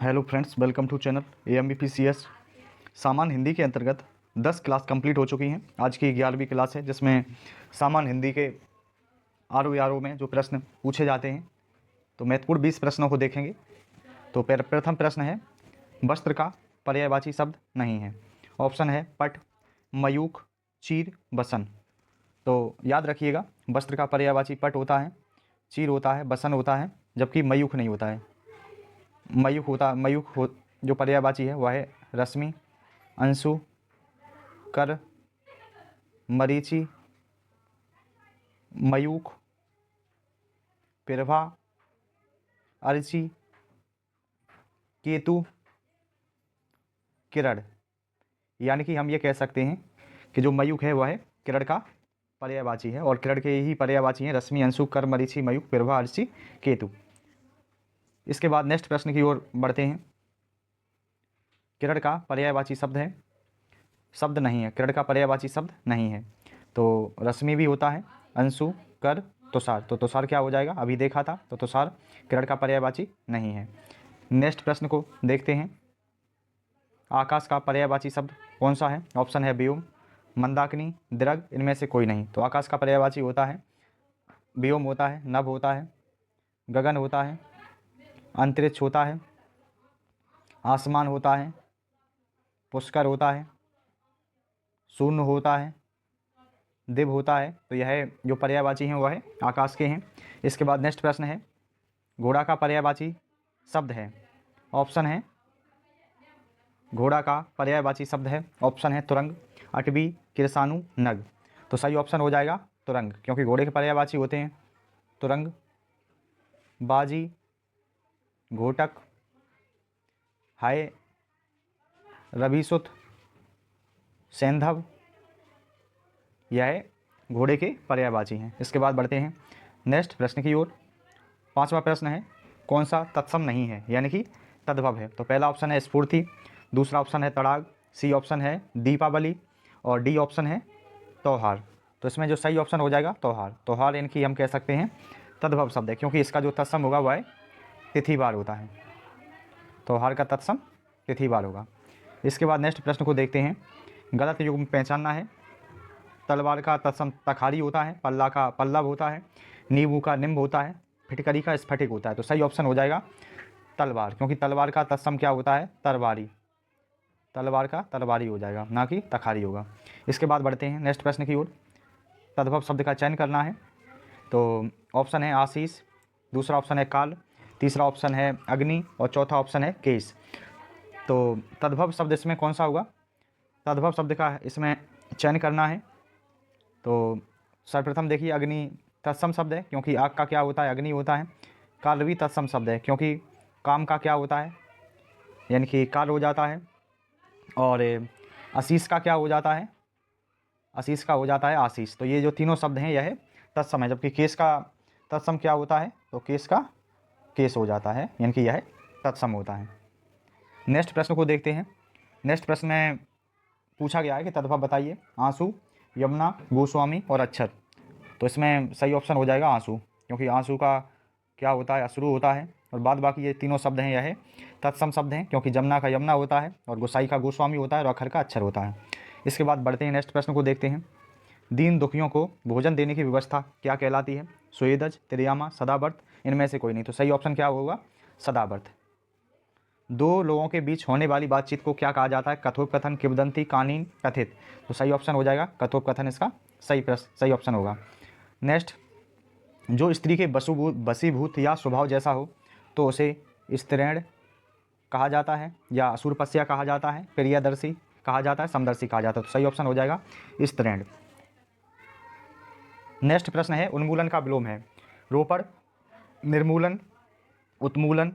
Hello friends, welcome to channel AMBPCS। सामान्य हिंदी के अंतर्गत 10 क्लास कंप्लीट हो चुकी हैं। आज की 11वीं क्लास है, जिसमें सामान्य हिंदी के RO में जो प्रश्न पूछे जाते हैं, तो महत्वपूर्ण 20 प्रश्नों को देखेंगे। तो प्रथम प्रश्न है, वस्त्र का पर्यायवाची शब्द नहीं है। ऑप्शन है पट, मयूख, चीर, बसन। तो याद रखिएगा, वस्त्र का पर्यायवाची पट होता है, चीर होता है, बसन होता है, जबकि मयूख नहीं होता है। मयूख हो जो पर्यायवाची है वह है रश्मि, अंशु, कर, मरीचि, मयूख, प्रभा, अर्ची, केतु, किरण। यानी कि हम ये कह सकते हैं कि जो मयूख है वह है किरण का पर्यायवाची है, और किरण के ही पर्यायवाची हैं रश्मि, अंशु, कर, मरीचि, मयूख, प्रभा, अर्ची, केतु। इसके बाद नेक्स्ट प्रश्न की ओर बढ़ते हैं। किरण का पर्यायवाची शब्द है, शब्द नहीं है, किरण का पर्यायवाची शब्द नहीं है। तो रश्मि भी होता है, अंशु, कर, तुषार। तो तुषार क्या हो जाएगा, अभी देखा था, तो तुषार किरण का पर्यायवाची नहीं है। नेक्स्ट प्रश्न को देखते हैं। आकाश का पर्यायवाची शब्द कौन सा है। ऑप्शन है व्योम, मंदाकिनी, दृग, इनमें से कोई नहीं। तो आकाश का पर्यायवाची होता है व्योम होता है, नभ होता है, गगन होता है, अंतरिक्ष होता है, आसमान होता है, पुष्कर होता है, शून्य होता है, दिव होता है। तो यह जो पर्यायवाची हैं वह आकाश के हैं। इसके बाद नेक्स्ट प्रश्न है, घोड़ा का पर्यायवाची शब्द है। ऑप्शन है घोड़ा का पर्यायवाची शब्द है, ऑप्शन है तुरंग, अटवी, किरसानु, नग। तो सही ऑप्शन हो जाएगा तुरंग, क्योंकि घोड़े के पर्यायवाची होते हैं तुरंग, बाजी, घोटक, हाय, रविसुत, सैंधव। यह घोड़े के पर्यायवाची हैं। इसके बाद बढ़ते हैं नेक्स्ट प्रश्न की ओर। पांचवा प्रश्न है, कौन सा तत्सम नहीं है, यानी कि तद्भव है। तो पहला ऑप्शन है स्फूर्ति, दूसरा ऑप्शन है तड़ाग, सी ऑप्शन है दीपावली, और डी ऑप्शन है त्योहार। तो इसमें जो सही ऑप्शन हो जाएगा त्योहार। त्योहार यानी कि हम कह सकते हैं तद्भव शब्द है, क्योंकि इसका जो तत्सम होगा वह तिथिवार होता है। त्योहार का तत्सम तिथिवार होगा। इसके बाद नेक्स्ट प्रश्न को देखते हैं। गलत युग्म पहचानना है। तलवार का तत्सम तखारी होता है, पल्ला का पल्लव होता है, नींबू का निम्ब होता है, फिटकरी का स्फटिक होता है। तो सही ऑप्शन हो जाएगा तलवार, क्योंकि तलवार का तत्सम क्या होता है, तरवारी। तलवार का तरवारी हो जाएगा, ना कि तखारी होगा। इसके बाद बढ़ते हैं नेक्स्ट प्रश्न की ओर। तद्भव शब्द का चयन करना है। तो ऑप्शन है आशीष, दूसरा ऑप्शन है काल, तीसरा ऑप्शन है अग्नि, और चौथा ऑप्शन है केश। तो तद्भव शब्द इसमें कौन सा होगा, तद्भव शब्द का इसमें चयन करना है। तो सर्वप्रथम देखिए, अग्नि तत्सम शब्द है, क्योंकि आग का क्या होता है, अग्नि होता है। काल भी तत्सम शब्द है, क्योंकि काम का क्या होता है, यानी कि काल हो जाता है। और आशीष का क्या हो जाता है, आशीष का हो जाता है आशीष। तो ये जो तीनों शब्द हैं यह तत्सम है, जबकि केश का तत्सम क्या होता है, तो केश का केश हो जाता है, यानी कि यह तत्सम होता है। नेक्स्ट प्रश्न को देखते हैं। नेक्स्ट प्रश्न में पूछा गया है कि तद्भव बताइए। आंसू, यमुना, गोस्वामी और अक्षर। तो इसमें सही ऑप्शन हो जाएगा आंसू, क्योंकि आंसू का क्या होता है, अश्रु होता है। और बाद बाकी ये तीनों शब्द हैं यह तत्सम शब्द हैं, क्योंकि जमुना का यमुना होता है, और गोसाई का गोस्वामी होता है, और अक्षर का अक्षर होता है। इसके बाद बढ़ते हैं नेक्स्ट प्रश्न को देखते हैं। दीन दुखियों को भोजन देने की व्यवस्था क्या कहलाती है। सुएदज, त्रियामा, सदाव्रत, इनमें से कोई नहीं। तो सही ऑप्शन क्या होगा, सदाव्रत। दो लोगों के बीच होने वाली बातचीत को क्या कहा जाता है, कथोपकथन, किंवदंती, कानीन, कथित। तो सही ऑप्शन हो जाएगा कथोपकथन, इसका सही ऑप्शन होगा। नेक्स्ट, जो स्त्री के वशीभूत या स्वभाव जैसा हो तो उसे स्त्रीण कहा जाता है, या असुरपस्या कहा जाता है, प्रियदर्शी कहा जाता है, समदर्शी कहा जाता है। तो सही ऑप्शन हो जाएगा स्त्रीण। नेक्स्ट प्रश्न है, उन्मूलन का विलोम है। रोपण, निर्मूलन, उत्मूलन,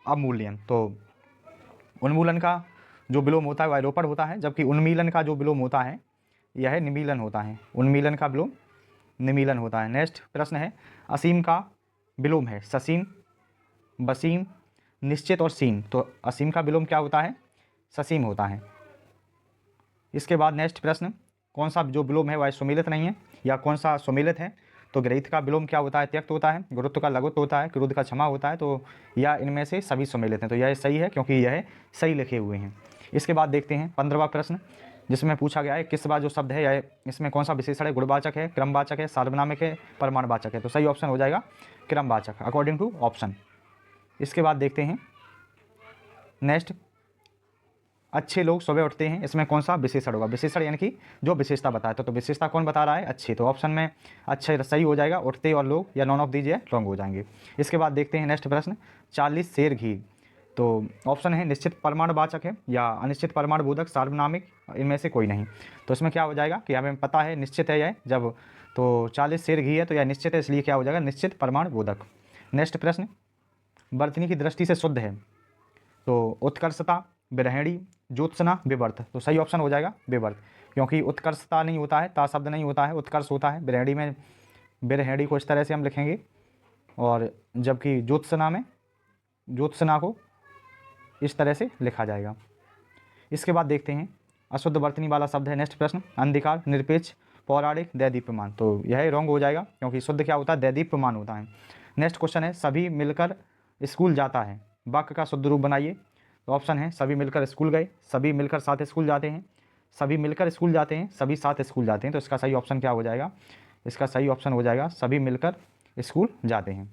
अवमूल्यन। तो उन्मूलन का जो विलोम होता है वह रोपण होता है, जबकि उन्मीलन का जो विलोम होता है यह निमीलन होता है। उन्मीलन का विलोम निमीलन होता है। नेक्स्ट प्रश्न है, असीम का विलोम है ससीम, वसीम, निश्चित और सीम। तो असीम का विलोम क्या होता है, ससीम होता है। इसके बाद नेक्स्ट प्रश्न, कौन सा जो विलोम है वह सुमेलित नहीं है, या कौन सा सुमेलित है। तो गृहीत का विलोम क्या होता है? त्यक्त होता है। गुरुत्व का लघुत्व होता है। क्रुद्ध का क्षमा होता है। तो या इनमें से सभी सम्मिलित हैं। तो यह सही है क्योंकि यह सही लिखे हुए हैं। इसके बाद देखते हैं 15वां प्रश्न, जिसमें पूछा गया है किस बार जो शब्द है यह इसमें कौन सा विशेषण है? गुणवाचक है, क्रमवाचक है, सार्वनामिक है, परिमाणवाचक है? तो सही ऑप्शन हो जाएगा क्रमवाचक, अकॉर्डिंग टू ऑप्शन। इसके बाद देखते हैं नेक्स्ट, अच्छे लोग सुबह उठते हैं, इसमें कौन सा विशेषण होगा? विशेषण यानी कि जो विशेषता बताया तो विशेषता कौन बता रहा है? अच्छे। तो ऑप्शन में अच्छे सही हो जाएगा, उठते और लोग, या नॉन ऑफ दीजिए रॉन्ग हो जाएंगे। इसके बाद देखते हैं नेक्स्ट प्रश्न, 40 सेर घी। तो ऑप्शन है निश्चित परिमाणवाचक है या अनिश्चित परिमाणबोधक, सार्वनामिक, इनमें से कोई नहीं। तो इसमें क्या हो जाएगा कि हमें पता है निश्चित है यह, जब तो 40 सेर घी है तो यह निश्चित है, इसलिए क्या हो जाएगा? निश्चित परिमाणबोधक। नेक्स्ट प्रश्न, वर्तनी की दृष्टि से शुद्ध है तो उत्कर्षता, विरहिणी, ज्योत्सना, विवर्त। तो सही ऑप्शन हो जाएगा विवर्त, क्योंकि उत्कर्षता नहीं होता है, ता शब्द नहीं होता है, उत्कर्ष होता है। विरहिणी में विरहिणी को इस तरह से हम लिखेंगे, और जबकि ज्योत्सना में ज्योत्सना को इस तरह से लिखा जाएगा। इसके बाद देखते हैं अशुद्ध वर्तनी वाला शब्द है। नेक्स्ट प्रश्न, अंधकार, निरपेक्ष, पौराणिक, दैदीप्यमान। तो यह रॉन्ग हो जाएगा क्योंकि शुद्ध क्या होता है? दैदीप्यमान होता है। नेक्स्ट क्वेश्चन है, सभी मिलकर स्कूल जाता है, वाक्य का शुद्ध रूप बनाइए। तो ऑप्शन है सभी मिलकर स्कूल गए, सभी मिलकर साथ स्कूल जाते हैं, सभी मिलकर स्कूल जाते हैं, सभी साथ स्कूल जाते हैं। तो इसका सही ऑप्शन क्या हो जाएगा? इसका सही ऑप्शन हो जाएगा सभी मिलकर स्कूल जाते हैं।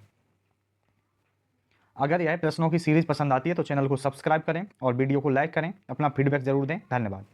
अगर यह प्रश्नों की सीरीज़ पसंद आती है तो चैनल को सब्सक्राइब करें और वीडियो को लाइक करें, अपना फीडबैक ज़रूर दें। धन्यवाद।